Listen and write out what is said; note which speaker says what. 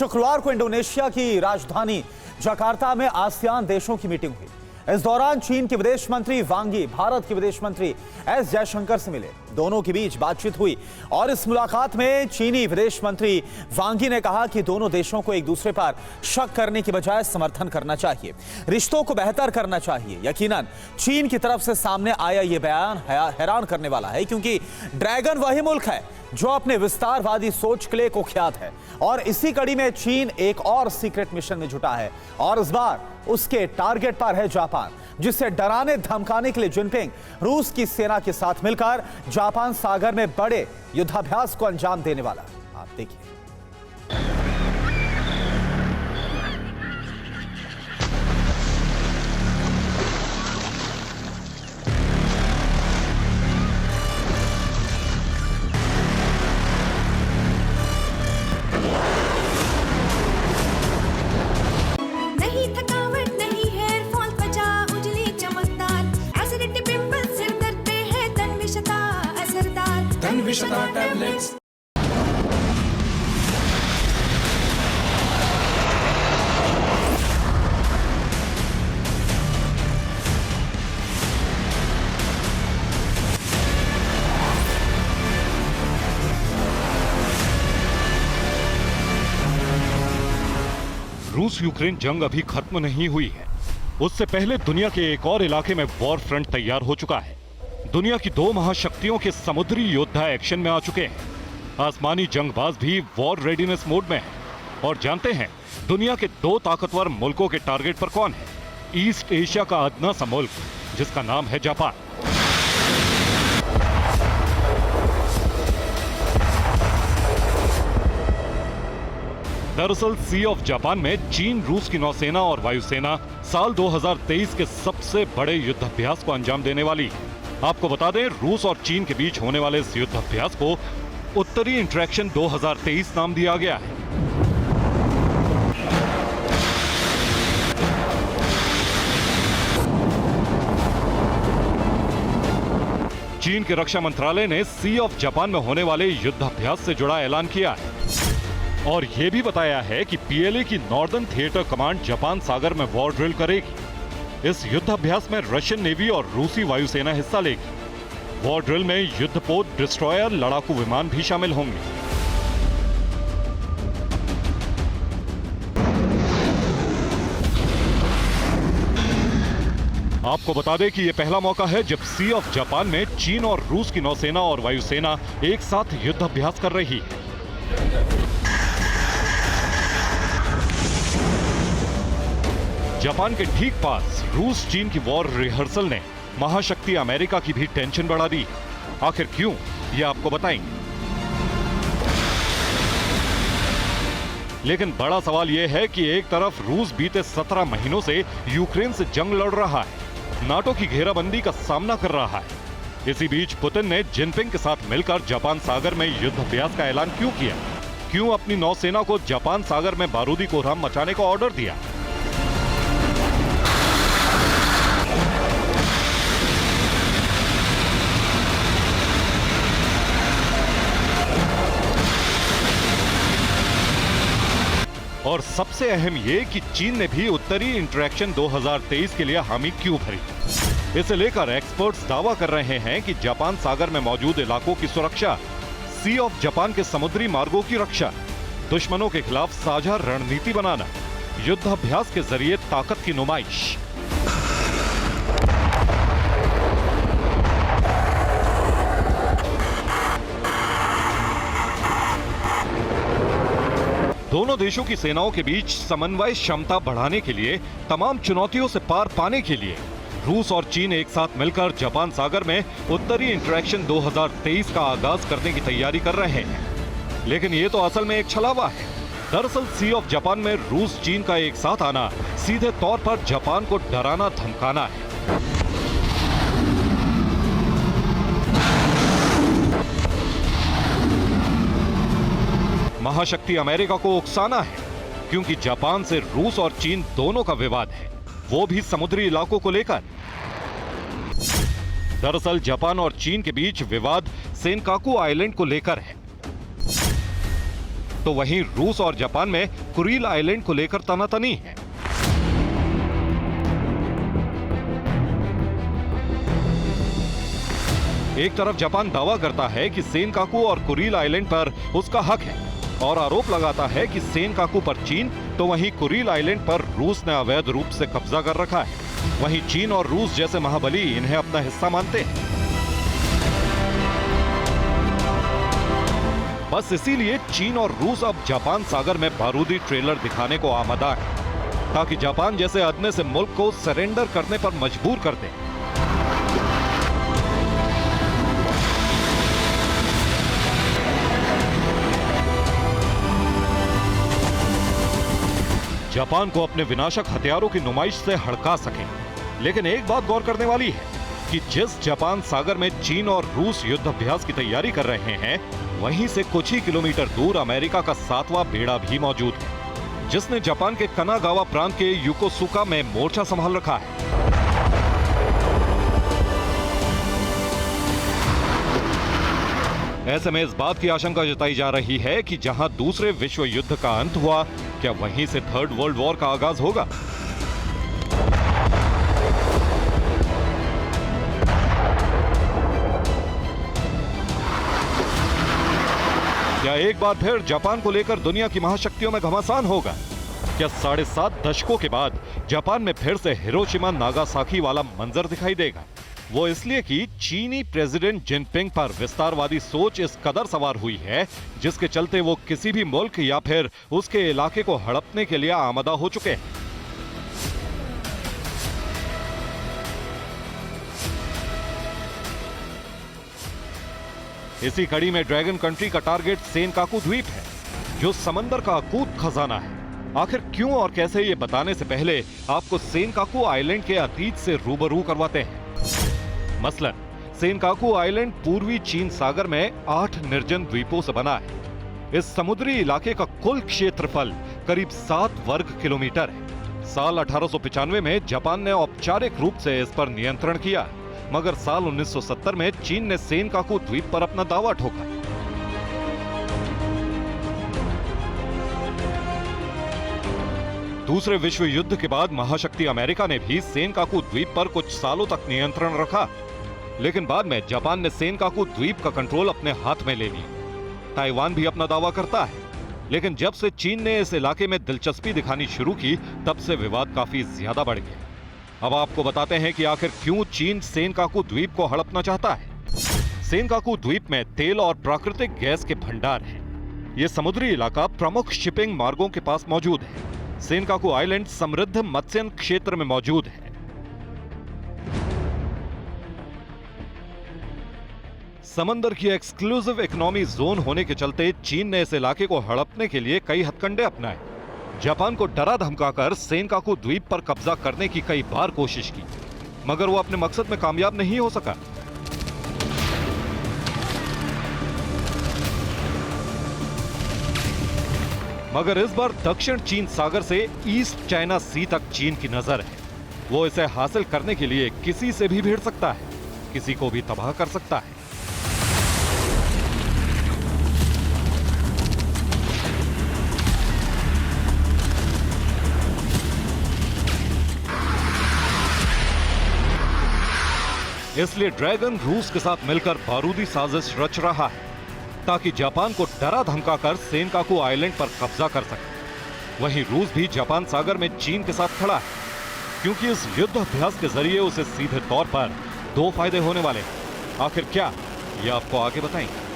Speaker 1: शुक्रवार को इंडोनेशिया की राजधानी जकार्ता में आसियान देशों की मीटिंग हुई। इस दौरान चीन के विदेश मंत्री वांग यी भारत के विदेश मंत्री एस जयशंकर से मिले। दोनों के बीच बातचीत हुई और इस मुलाकात में चीनी विदेश मंत्री वांग यी ने कहा कि दोनों देशों को एक दूसरे पर शक करने की बजाय समर्थन करना चाहिए, रिश्तों को बेहतर करना चाहिए। यकीनन चीन की तरफ से सामने आया यह बयान हैरान करने वाला है, क्योंकि ड्रैगन वही मुल्क है जो अपने विस्तारवादी सोच के लिए कुख्यात है और इसी कड़ी में चीन एक और सीक्रेट मिशन में जुटा है और इस बार उसके टारगेट पर है जापान, जिसे डराने धमकाने के लिए जिनपिंग रूस की सेना के साथ मिलकर जापान सागर में बड़े युद्धाभ्यास को अंजाम देने वाला। आप देखिए।
Speaker 2: रूस यूक्रेन जंग अभी खत्म नहीं हुई है। उससे पहले दुनिया के एक और इलाके में वॉर फ्रंट तैयार हो चुका है। दुनिया की दो महाशक्तियों के समुद्री योद्धा एक्शन में आ चुके हैं। आसमानी जंगबाज भी वॉर रेडीनेस मोड में है। और जानते हैं दुनिया के दो ताकतवर मुल्कों के टारगेट पर कौन है? ईस्ट एशिया का अदना सा मुल्क जिसका नाम है जापान। दरअसल सी ऑफ जापान में चीन, रूस की नौसेना और वायुसेना साल 2023 के सबसे बड़े युद्धाभ्यास को अंजाम देने वाली है। आपको बता दें, रूस और चीन के बीच होने वाले इस युद्धाभ्यास को उत्तरी इंटरेक्शन 2023 नाम दिया गया है। चीन के रक्षा मंत्रालय ने सी ऑफ जापान में होने वाले युद्धाभ्यास से जुड़ा ऐलान किया है और यह भी बताया है कि पीएलए की नॉर्दर्न थिएटर कमांड जापान सागर में वॉर ड्रिल करेगी। इस युद्धाभ्यास में रशियन नेवी और रूसी वायुसेना हिस्सा लेगी। वॉर ड्रिल में युद्धपोत, डिस्ट्रॉयर, लड़ाकू विमान भी शामिल होंगे। आपको बता दें कि यह पहला मौका है जब सी ऑफ जापान में चीन और रूस की नौसेना और वायुसेना एक साथ युद्धाभ्यास कर रही है। जापान के ठीक पास रूस चीन की वॉर रिहर्सल ने महाशक्ति अमेरिका की भी टेंशन बढ़ा दी। आखिर क्यों, यह आपको बताएंगे। लेकिन बड़ा सवाल यह है कि एक तरफ रूस बीते 17 महीनों से यूक्रेन से जंग लड़ रहा है, नाटो की घेराबंदी का सामना कर रहा है। इसी बीच पुतिन ने जिनपिंग के साथ मिलकर जापान सागर में युद्धाभ्यास का ऐलान क्यों किया? क्यों अपनी नौसेना को जापान सागर में बारूदी कोहराम मचाने का ऑर्डर दिया? और सबसे अहम ये कि चीन ने भी उत्तरी इंटरेक्शन 2023 के लिए हामी क्यों भरी। इसे लेकर एक्सपर्ट्स दावा कर रहे हैं कि जापान सागर में मौजूद इलाकों की सुरक्षा, सी ऑफ जापान के समुद्री मार्गों की रक्षा, दुश्मनों के खिलाफ साझा रणनीति बनाना, युद्धाभ्यास के जरिए ताकत की नुमाइश। दोनों देशों की सेनाओं के बीच समन्वय क्षमता बढ़ाने के लिए, तमाम चुनौतियों से पार पाने के लिए रूस और चीन एक साथ मिलकर जापान सागर में उत्तरी इंटरेक्शन 2023 का आगाज करने की तैयारी कर रहे हैं। लेकिन ये तो असल में एक छलावा है। दरअसल सी ऑफ जापान में रूस चीन का एक साथ आना सीधे तौर पर जापान को डराना धमकाना है। महाशक्ति अमेरिका को उकसाना है, क्योंकि जापान से रूस और चीन दोनों का विवाद है, वो भी समुद्री इलाकों को लेकर। दरअसल जापान और चीन के बीच विवाद सेनकाकू आइलैंड को लेकर है। तो वहीं रूस और जापान में कुरील आइलैंड को लेकर तनातनी है। एक तरफ जापान दावा करता है कि सेनकाकू और कुरील आइलैंड पर उसका हक है और आरोप लगाता है कि सेनकाकू पर चीन, तो वहीं कुरील आइलैंड पर रूस ने अवैध रूप से कब्जा कर रखा है। वहीं चीन और रूस जैसे महाबली इन्हें अपना हिस्सा मानते हैं। बस इसीलिए चीन और रूस अब जापान सागर में बारूदी ट्रेलर दिखाने को आमादा है, ताकि जापान जैसे अदने से मुल्क को सरेंडर करने पर मजबूर कर दे। जापान को अपने विनाशक हथियारों की नुमाइश से हड़का सके। लेकिन एक बात गौर करने वाली है कि जिस जापान सागर में चीन और रूस युद्ध अभ्यास की तैयारी कर रहे हैं, वहीं से कुछ ही किलोमीटर दूर अमेरिका का 7वां बेड़ा भी मौजूद है, जिसने जापान के कनागावा प्रांत के योकोसुका में मोर्चा संभाल रखा है। ऐसे में इस बात की आशंका जताई जा रही है कि जहां दूसरे विश्व युद्ध का अंत हुआ, क्या वहीं से थर्ड वर्ल्ड वॉर का आगाज होगा? क्या एक बार फिर जापान को लेकर दुनिया की महाशक्तियों में घमासान होगा? क्या 7.5 दशकों के बाद जापान में फिर से हिरोशिमा नागासाकी वाला मंजर दिखाई देगा? वो इसलिए कि चीनी प्रेसिडेंट जिनपिंग पर विस्तारवादी सोच इस कदर सवार हुई है, जिसके चलते वो किसी भी मुल्क या फिर उसके इलाके को हड़पने के लिए आमादा हो चुके हैं। इसी कड़ी में ड्रैगन कंट्री का टारगेट सेनकाकू द्वीप है, जो समंदर का अकूत खजाना है। आखिर क्यों और कैसे, ये बताने से पहले आपको सेनकाकू आइलैंड के अतीत से रूबरू करवाते हैं। मसलन सेनकाकू आइलैंड पूर्वी चीन सागर में 8 निर्जन द्वीपों से बना है। इस समुद्री इलाके का कुल क्षेत्रफल करीब 7 वर्ग किलोमीटर है। साल 1895 में जापान ने औपचारिक रूप से इस पर नियंत्रण किया, मगर साल 1970 में चीन ने सेनकाकू द्वीप पर अपना दावा ठोका। दूसरे विश्व युद्ध के बाद महाशक्ति अमेरिका ने भी सेनकाकू द्वीप पर कुछ सालों तक नियंत्रण रखा, लेकिन बाद में जापान ने सेनकाकू द्वीप का कंट्रोल अपने हाथ में ले लिया। ताइवान भी अपना दावा करता है, लेकिन जब से चीन ने इस इलाके में दिलचस्पी दिखानी शुरू की, तब से विवाद काफी ज्यादा बढ़ गया। अब आपको बताते हैं कि आखिर क्यों चीन सेनकाकू द्वीप को हड़पना चाहता है। सेनकाकू द्वीप में तेल और प्राकृतिक गैस के भंडार हैं। यह समुद्री इलाका प्रमुख शिपिंग मार्गों के पास मौजूद है। सेनकाकू आइलैंड समृद्ध मत्स्य क्षेत्र में मौजूद है। समंदर की एक्सक्लूसिव इकोनॉमी जोन होने के चलते चीन ने इस इलाके को हड़पने के लिए कई हथकंडे अपनाए। जापान को डरा धमकाकर सेनकाकू द्वीप पर कब्जा करने की कई बार कोशिश की, मगर वो अपने मकसद में कामयाब नहीं हो सका। मगर इस बार दक्षिण चीन सागर से ईस्ट चाइना सी तक चीन की नजर है। वो इसे हासिल करने के लिए किसी से भी भिड़ सकता है, किसी को भी तबाह कर सकता है। इसलिए ड्रैगन रूस के साथ मिलकर बारूदी साजिश रच रहा है, ताकि जापान को डरा धमकाकर सेनकाकू आइलैंड पर कब्जा कर सके। वहीं रूस भी जापान सागर में चीन के साथ खड़ा है, क्योंकि इस युद्ध अभ्यास के जरिए उसे सीधे तौर पर 2 फायदे होने वाले हैं। आखिर क्या, ये आपको आगे बताएंगे।